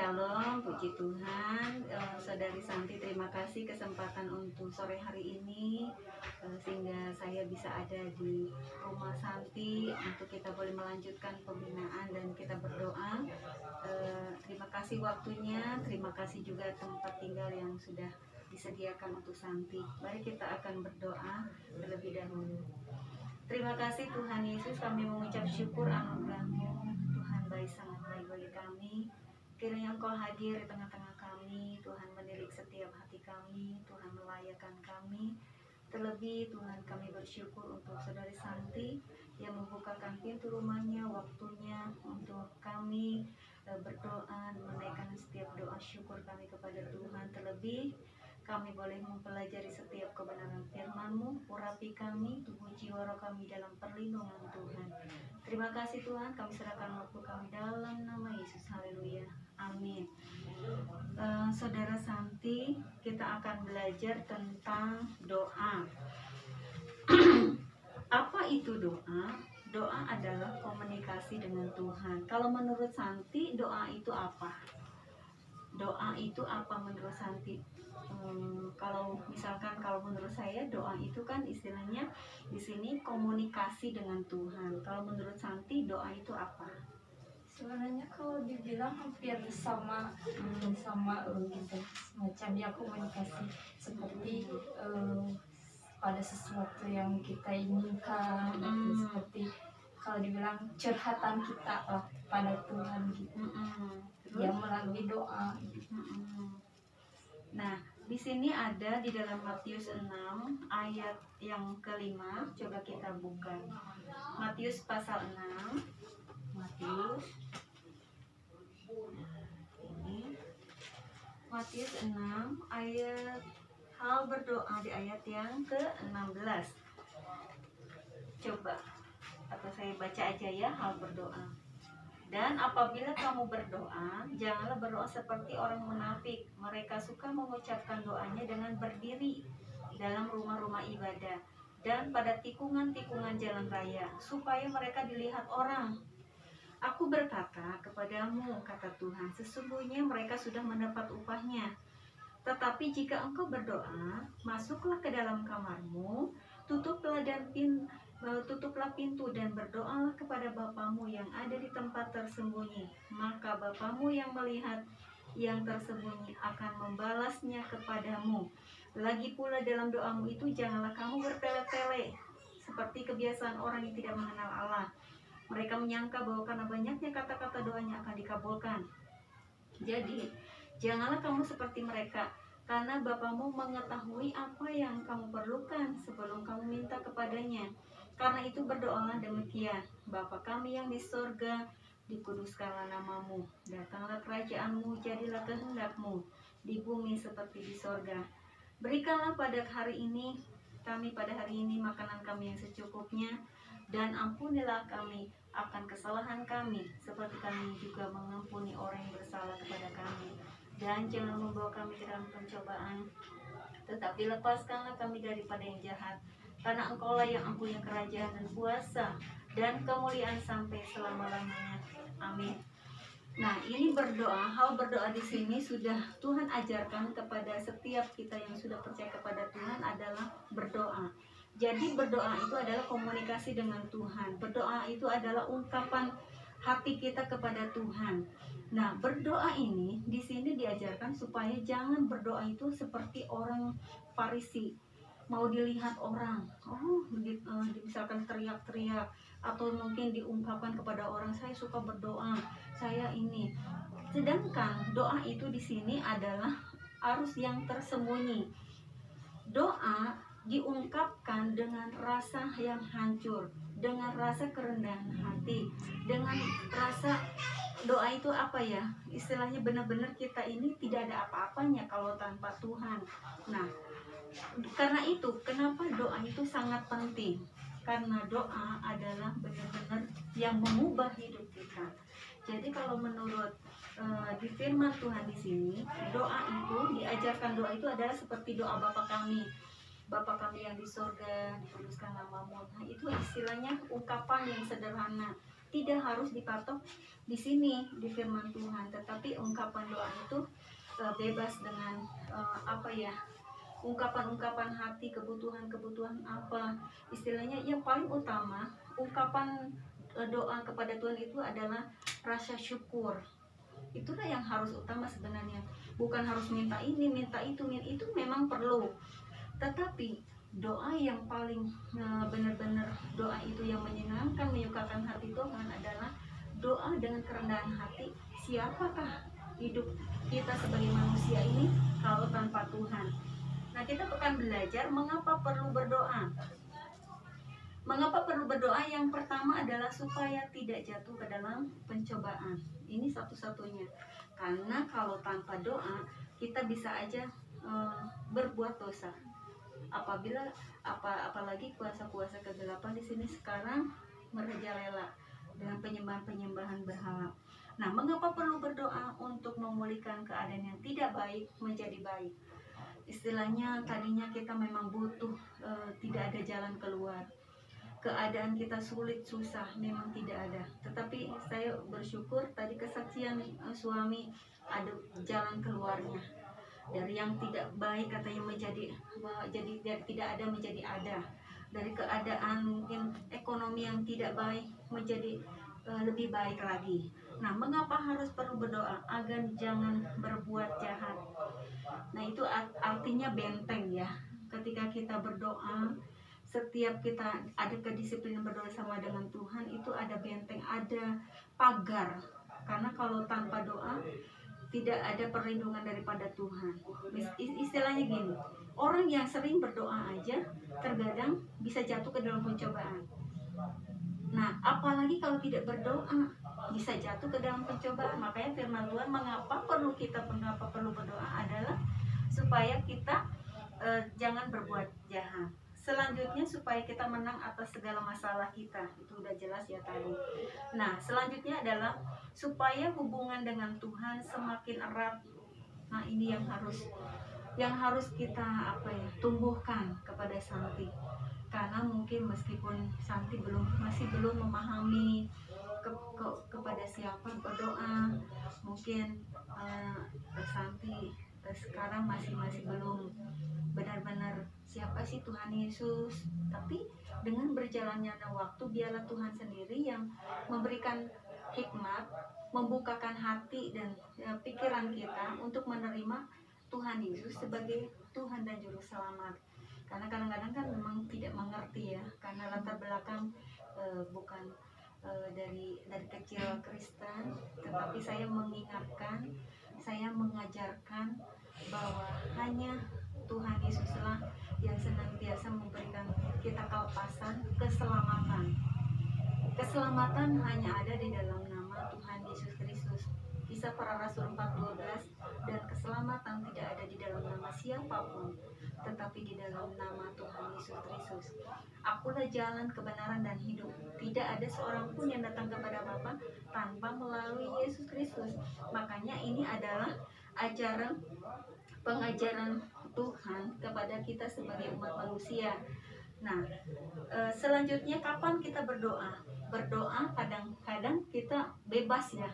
Shalom, puji Tuhan. Saudari Santi, terima kasih kesempatan untuk sore hari ini, sehingga saya bisa ada di rumah Santi untuk kita boleh melanjutkan pembinaan dan kita berdoa. Terima kasih waktunya, terima kasih juga tempat tinggal yang sudah disediakan untuk Santi. Mari kita akan berdoa terlebih dahulu. Terima kasih Tuhan Yesus, kami mengucap syukur anugerah-Mu. Tuhan baik, sangat baik bagi kami. Kiranya Engkau hadir di tengah-tengah kami, Tuhan menilik setiap hati kami, Tuhan melayakan kami. Terlebih Tuhan, kami bersyukur untuk Saudari Santi yang membukakan pintu rumahnya, waktunya untuk kami berdoa, menaikkan setiap doa syukur kami kepada Tuhan. Terlebih kami boleh mempelajari setiap kebenaran firman-Mu, urapi kami, tubuh jiwa roh kami dalam perlindungan Tuhan. Terima kasih Tuhan, kami serahkan waktu kami dalam nama Yesus. Haleluya. Amin. Saudara Santi, kita akan belajar tentang doa. Apa itu doa? Doa adalah komunikasi dengan Tuhan. Kalau menurut Santi, doa itu apa? Doa itu apa menurut Santi? Kalau menurut saya, doa itu kan istilahnya di sini komunikasi dengan Tuhan. Kalau menurut Santi, doa itu apa? Sebenarnya kalau dibilang hampir sama gitu, semacam ya komunikasi seperti pada sesuatu yang kita inginkan, gitu. Seperti kalau dibilang curhatan kita lah pada Tuhan gitu, ya melalui doa. Nah, di sini ada di dalam Matius 6 ayat yang kelima. Coba kita buka Matius pasal 6. Matius 6 ayat hal berdoa di ayat yang ke-16. Coba, atau saya baca aja ya, hal berdoa. Dan apabila kamu berdoa, janganlah berdoa seperti orang munafik. Mereka suka mengucapkan doanya dengan berdiri dalam rumah-rumah ibadah dan pada tikungan-tikungan jalan raya, supaya mereka dilihat orang. Aku berkata kepadamu, kata Tuhan, sesungguhnya mereka sudah mendapat upahnya. Tetapi jika engkau berdoa, masuklah ke dalam kamarmu, tutuplah pintu dan berdoalah kepada Bapamu yang ada di tempat tersembunyi. Maka Bapamu yang melihat yang tersembunyi akan membalasnya kepadamu. Lagi pula dalam doamu itu janganlah kamu bertele-tele seperti kebiasaan orang yang tidak mengenal Allah. Mereka menyangka bahwa karena banyaknya kata-kata doanya akan dikabulkan. Jadi, janganlah kamu seperti mereka, karena Bapamu mengetahui apa yang kamu perlukan sebelum kamu minta kepadanya. Karena itu berdoalah demikian, Bapa kami yang di sorga, dikuduskanlah namamu, datanglah kerajaanmu, jadilah kehendakmu di bumi seperti di sorga. Berikanlah pada hari ini makanan kami yang secukupnya, dan ampunilah kami akan kesalahan kami, seperti kami juga mengampuni orang yang bersalah kepada kami. Dan jangan membawa kami ke dalam pencobaan, tetapi lepaskanlah kami daripada yang jahat. Karena Engkaulah yang mempunyai kerajaan dan kuasa dan kemuliaan sampai selama-lamanya. Amin. Nah, ini berdoa, hal berdoa di sini sudah Tuhan ajarkan kepada setiap kita yang sudah percaya kepada Tuhan adalah berdoa. Jadi berdoa itu adalah komunikasi dengan Tuhan. Berdoa itu adalah ungkapan hati kita kepada Tuhan. Nah, berdoa ini di sini diajarkan supaya jangan berdoa itu seperti orang Farisi, mau dilihat orang. Misalkan teriak-teriak atau mungkin diungkapkan kepada orang, saya suka berdoa, saya ini. Sedangkan doa itu di sini adalah arus yang tersembunyi. Doa diungkapkan dengan rasa yang hancur, dengan rasa kerendahan hati, dengan rasa doa itu apa ya, istilahnya benar-benar kita ini tidak ada apa-apanya kalau tanpa Tuhan. Nah, karena itu kenapa doa itu sangat penting, karena doa adalah benar-benar yang mengubah hidup kita. Jadi kalau menurut di firman Tuhan di sini, doa itu diajarkan, doa itu adalah seperti doa Bapa kami. Bapa kami yang di sorga, dikuduskan namamu. Nah, itu istilahnya ungkapan yang sederhana. tidak harus dipatok di sini di firman Tuhan, tetapi ungkapan doa itu bebas dengan apa ya, ungkapan-ungkapan hati, kebutuhan-kebutuhan apa istilahnya. Yang paling utama ungkapan doa kepada Tuhan itu adalah rasa syukur. Itulah yang harus utama sebenarnya, bukan harus minta ini minta itu memang perlu, tetapi doa yang paling benar-benar doa itu yang menyenangkan, menyukakan hati Tuhan adalah doa dengan kerendahan hati. Siapakah hidup kita sebagai manusia ini kalau tanpa Tuhan? Nah, kita akan belajar mengapa perlu berdoa. Mengapa perlu berdoa? Yang pertama adalah supaya tidak jatuh ke dalam pencobaan. Ini satu-satunya. Karena kalau tanpa doa, kita bisa aja berbuat dosa. Apalagi kuasa-kuasa kegelapan di sini sekarang merajalela dengan penyembahan-penyembahan berhala. Nah, mengapa perlu berdoa? Untuk memulihkan keadaan yang tidak baik menjadi baik. Istilahnya tadinya kita memang butuh, tidak ada jalan keluar. Keadaan kita sulit, susah, memang tidak ada. Tetapi saya bersyukur tadi kesaksian suami ada jalan keluarnya. Dari yang tidak baik katanya jadi tidak ada menjadi ada. Dari keadaan mungkin ekonomi yang tidak baik menjadi lebih baik lagi. Nah, mengapa harus perlu berdoa? Agar jangan berbuat jahat. Nah, itu artinya benteng ya. Ketika kita berdoa, setiap kita ada kedisiplinan berdoa sama dengan Tuhan, itu ada benteng, ada pagar. Karena kalau tanpa doa tidak ada perlindungan daripada Tuhan. Istilahnya gini, orang yang sering berdoa aja terkadang bisa jatuh ke dalam pencobaan. Nah, apalagi kalau tidak berdoa bisa jatuh ke dalam pencobaan. Makanya firman Tuhan mengapa perlu berdoa adalah supaya kita jangan berbuat jahat. Selanjutnya supaya kita menang atas segala masalah kita. Itu udah jelas ya tadi. Nah, selanjutnya adalah supaya hubungan dengan Tuhan semakin erat. Nah, ini yang harus kita tumbuhkan kepada Santi. Karena mungkin meskipun Santi masih belum memahami kepada siapa berdoa, mungkin Santi sekarang masih belum benar-benar siapa sih Tuhan Yesus. Tapi dengan berjalannya waktu, biarlah Tuhan sendiri yang memberikan hikmat, membukakan hati dan pikiran kita untuk menerima Tuhan Yesus sebagai Tuhan dan Juru Selamat. Karena kadang-kadang kan memang tidak mengerti ya, karena latar belakang bukan dari kecil Kristen, tetapi saya mengingatkan, saya mengajarkan bahwa hanya Tuhan Yesuslah yang senantiasa memberikan kita kelepasan, keselamatan. Keselamatan hanya ada di dalam nama Tuhan Yesus Kristus. Kisah Para Rasul 4:12, dan keselamatan tidak ada di dalam nama siapapun, tetapi di dalam nama Tuhan Yesus Kristus. Akulah jalan, kebenaran, dan hidup. Tidak ada seorang pun yang datang kepada Bapa tanpa melalui Yesus Kristus. Makanya ini adalah pengajaran Tuhan kepada kita sebagai umat manusia. Nah, selanjutnya kapan kita berdoa? Berdoa kadang-kadang kita bebas ya,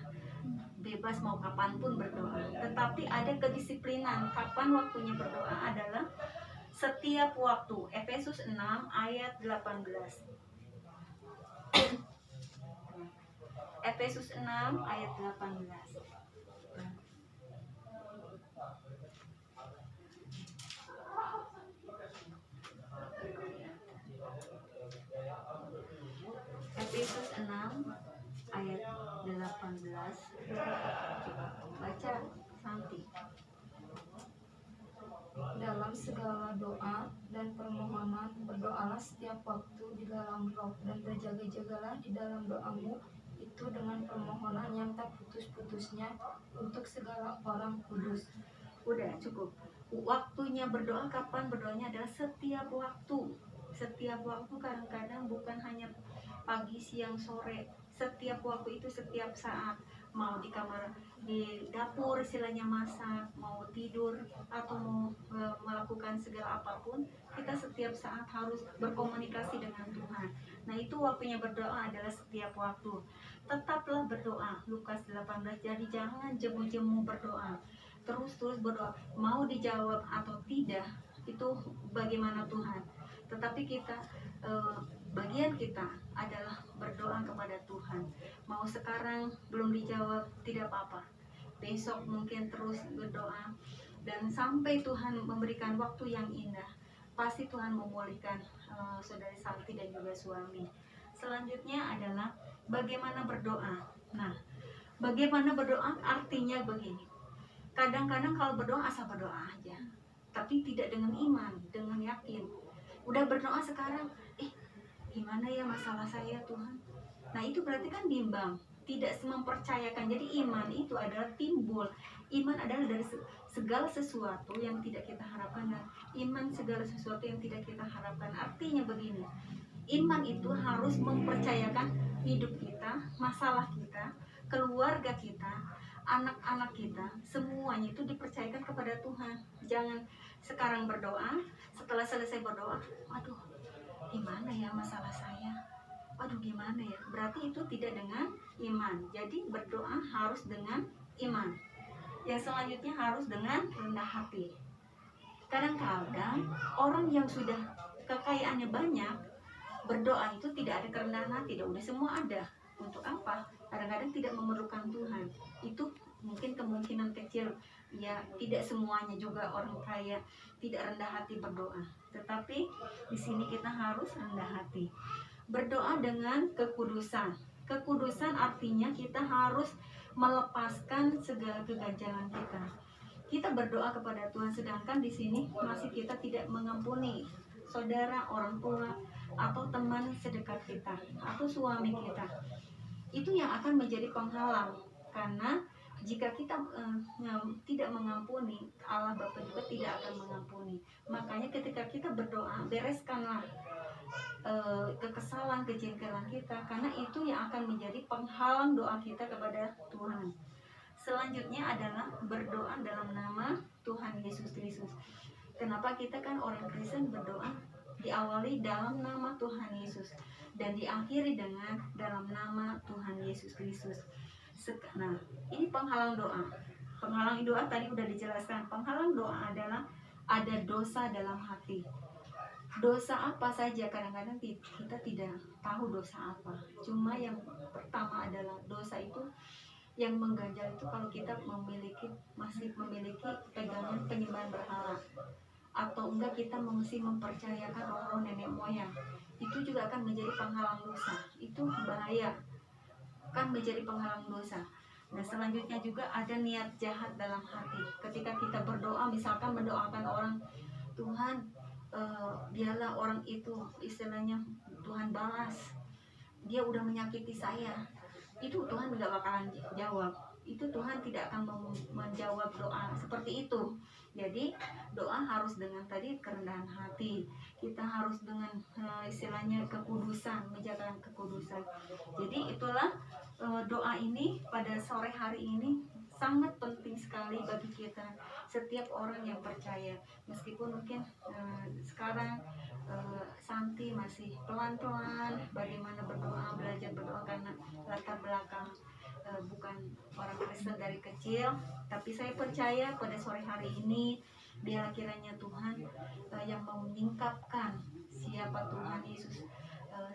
bebas mau kapanpun berdoa. Tetapi ada kedisiplinan. Kapan waktunya berdoa adalah setiap waktu. Efesus 6 ayat 18. Efesus 6 ayat 18. Efesus 6 ayat 18. Baca Santi. Dalam segala doa dan permohonan berdoalah setiap waktu di dalam roh, dan berjaga-jagalah di dalam doamu itu dengan permohonan yang tak putus-putusnya untuk segala orang kudus. Udah cukup. Waktunya berdoa kapan? Berdoanya adalah setiap waktu. Setiap waktu, kadang-kadang bukan hanya pagi, siang, sore. Setiap waktu itu setiap saat. Mau di kamar di dapur istilahnya masak, mau tidur atau mau melakukan segala apapun, kita setiap saat harus berkomunikasi dengan Tuhan. Nah, itu waktunya berdoa adalah setiap waktu. Tetaplah berdoa. Lukas 18. Jadi jangan jemu-jemu berdoa. Terus-terus berdoa. Mau dijawab atau tidak, itu bagaimana Tuhan. Tetapi kita bagian kita adalah berdoa kepada Tuhan. Mau sekarang belum dijawab, tidak apa-apa, besok mungkin terus berdoa, dan sampai Tuhan memberikan waktu yang indah, pasti Tuhan memulihkan saudari Santi dan juga suami. Selanjutnya adalah bagaimana berdoa. Nah, bagaimana berdoa artinya begini. Kadang-kadang kalau berdoa asal berdoa aja, tapi tidak dengan iman, dengan yakin. Udah berdoa sekarang, gimana ya masalah saya Tuhan. Nah, itu berarti kan bimbang, tidak mempercayakan. Jadi iman itu adalah timbul. Iman adalah dari segala sesuatu yang tidak kita harapkan, dan iman segala sesuatu yang tidak kita harapkan. Artinya begini, iman itu harus mempercayakan hidup kita, masalah kita, keluarga kita, anak-anak kita, semuanya itu dipercayakan kepada Tuhan. Jangan sekarang berdoa, setelah selesai berdoa, aduh gimana ya masalah saya, aduh gimana ya, berarti itu tidak dengan iman. Jadi berdoa harus dengan iman. Yang selanjutnya harus dengan rendah hati. Kadang-kadang orang yang sudah kekayaannya banyak, berdoa itu tidak ada kerendahan hati. Udah semua ada, untuk apa? Kadang-kadang tidak memerlukan Tuhan. Itu mungkin kemungkinan kecil ya, tidak semuanya juga orang kaya tidak rendah hati berdoa. Tetapi di sini kita harus rendah hati. Berdoa dengan kekudusan. Kekudusan artinya kita harus melepaskan segala keganjalan kita. Kita berdoa kepada Tuhan, sedangkan di sini masih kita tidak mengampuni saudara, orang tua, atau teman sedekat kita, atau suami kita. Itu yang akan menjadi penghalang, karena jika kita tidak mengampuni, Allah Bapa juga tidak akan mengampuni. Makanya ketika kita berdoa, bereskanlah kekesalan, kejengkelan kita, karena itu yang akan menjadi penghalang doa kita kepada Tuhan. Selanjutnya adalah berdoa dalam nama Tuhan Yesus Kristus. Kenapa kita kan orang Kristen berdoa diawali dalam nama Tuhan Yesus dan diakhiri dengan dalam nama Tuhan Yesus Kristus. Nah, ini penghalang doa. Penghalang doa tadi udah dijelaskan. Penghalang doa adalah ada dosa dalam hati. Dosa apa saja? Kadang-kadang kita tidak tahu dosa apa. Cuma yang pertama adalah dosa itu yang mengganjal itu kalau kita masih memiliki pegangan penyembahan berhala, atau enggak kita masih mempercayakan roh-roh nenek moyang. Itu juga akan menjadi penghalang dosa. Itu bahaya, kan menjadi penghalang dosa. Nah, selanjutnya juga ada niat jahat dalam hati. Ketika kita berdoa, misalkan mendoakan orang, Tuhan biarlah orang itu istilahnya Tuhan balas, dia udah menyakiti saya, itu Tuhan tidak bakalan jawab. Itu Tuhan tidak akan menjawab doa seperti itu. Jadi doa harus dengan tadi kerendahan hati. Kita harus dengan istilahnya kekudusan, menjaga kekudusan. Jadi itulah doa ini pada sore hari ini sangat penting sekali bagi kita, setiap orang yang percaya. Meskipun mungkin sekarang Santi masih pelan-pelan bagaimana berdoa, belajar berdoa, karena latar belakang bukan orang Kristen dari kecil. Tapi saya percaya pada sore hari ini, biar kiranya Tuhan yang menyingkapkan siapa Tuhan Yesus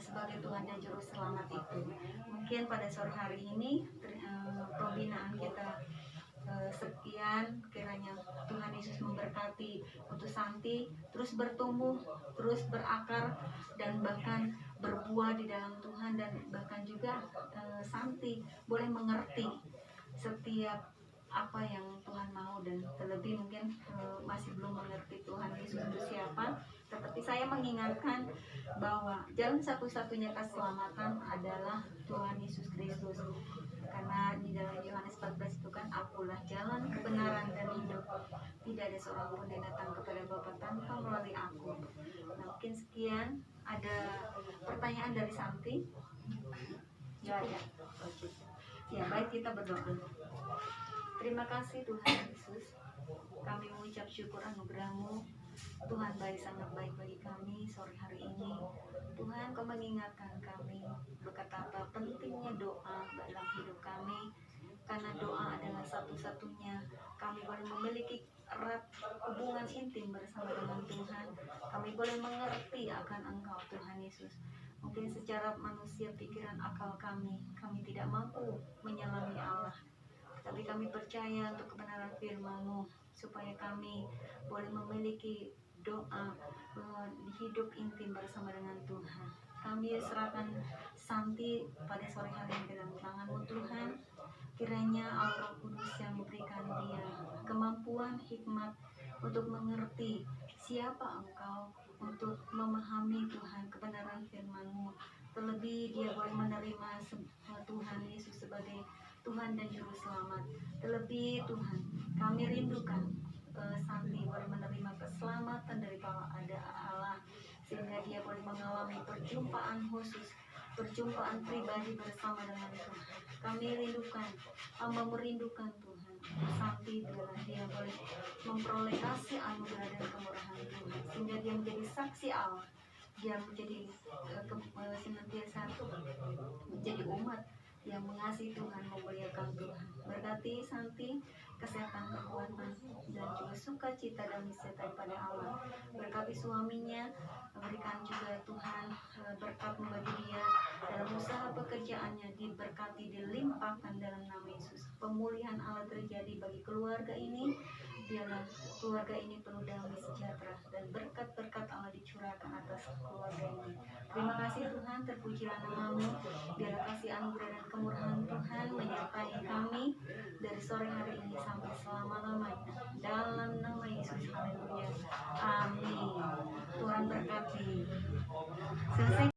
sebagai Tuhan dan Juru Selamat itu. Mungkin pada sore hari ini pembinaan kita sekian. Kiranya Tuhan Yesus memberkati untuk Santi terus bertumbuh, terus berakar, dan bahkan berbuah di dalam Tuhan. Dan bahkan juga Santi boleh mengerti setiap apa yang Tuhan mau, dan terlebih mungkin masih belum mengerti Tuhan Yesus itu siapa. Tetapi saya mengingatkan bahwa jalan satu-satunya keselamatan adalah Tuhan Yesus Kristus. Karena di dalam Yohanes 14 itu kan, akulah jalan, kebenaran, dan hidup. Tidak ada seorang pun yang datang kepada Bapa tanpa melalui aku. Nah, mungkin sekian. Ada pertanyaan dari Santi? Ya, ya. Ya, baik, kita berdoa. Terima kasih Tuhan Yesus. Kami mengucap syukur anugerah-Mu. Tuhan baik, sangat baik bagi kami sore hari ini. Tuhan, Kau mengingatkan kami betapa pentingnya doa dalam hidup kami. Karena doa adalah satu-satunya kami boleh memiliki erat hubungan intim bersama dengan Tuhan. Kami boleh mengerti akan Engkau Tuhan Yesus. Mungkin secara manusia, pikiran, akal kami tidak mampu menyelami Allah. Tapi kami percaya untuk kebenaran firman-Mu, supaya kami boleh memiliki doa hidup intim bersama dengan Tuhan. Kami serahkan Santi pada sore hari ini dalam tangan-Mu Tuhan. Kiranya Allah Roh Kudus yang memberikan dia kemampuan hikmat untuk mengerti siapa Engkau, untuk memahami Tuhan kebenaran firman-Mu. Terlebih dia boleh menerima Tuhan Yesus sebagai Tuhan dan Juru Selamat. Terlebih Tuhan, kami rindukan Santi boleh menerima keselamatan dari ada Allah, sehingga dia boleh mengalami perjumpaan khusus, perjumpaan pribadi bersama dengan Tuhan. Kami rindukan, hamba merindukan Tuhan. Santi biarlah dia boleh memperoleh kasih anugerah dan kemurahan Tuhan, sehingga dia menjadi saksi Allah. Dia menjadi senantiasa menjadi umat yang mengasihi Tuhan, memuliakan Tuhan. Berkati Santi, kesehatan, kekuatan, dan juga sukacita dan disertai pada Allah. Berkati suaminya, berikan juga Tuhan berkat bagi dia dalam usaha pekerjaannya, diberkati, dilimpahkan dalam nama Yesus. Pemulihan Allah terjadi bagi keluarga ini. Biarlah keluarga ini penuh damai sejahtera dan berkat-berkat Allah dicurahkan atas keluarga ini. Terima kasih Tuhan, terpujilah nama-Mu. Biarlah kasih anugerah dan kemurahan Tuhan menyertai kami dari sore hari ini sampai selama-lamanya. Dalam nama Yesus, haleluya. Amin. Tuhan berkati. Selesai.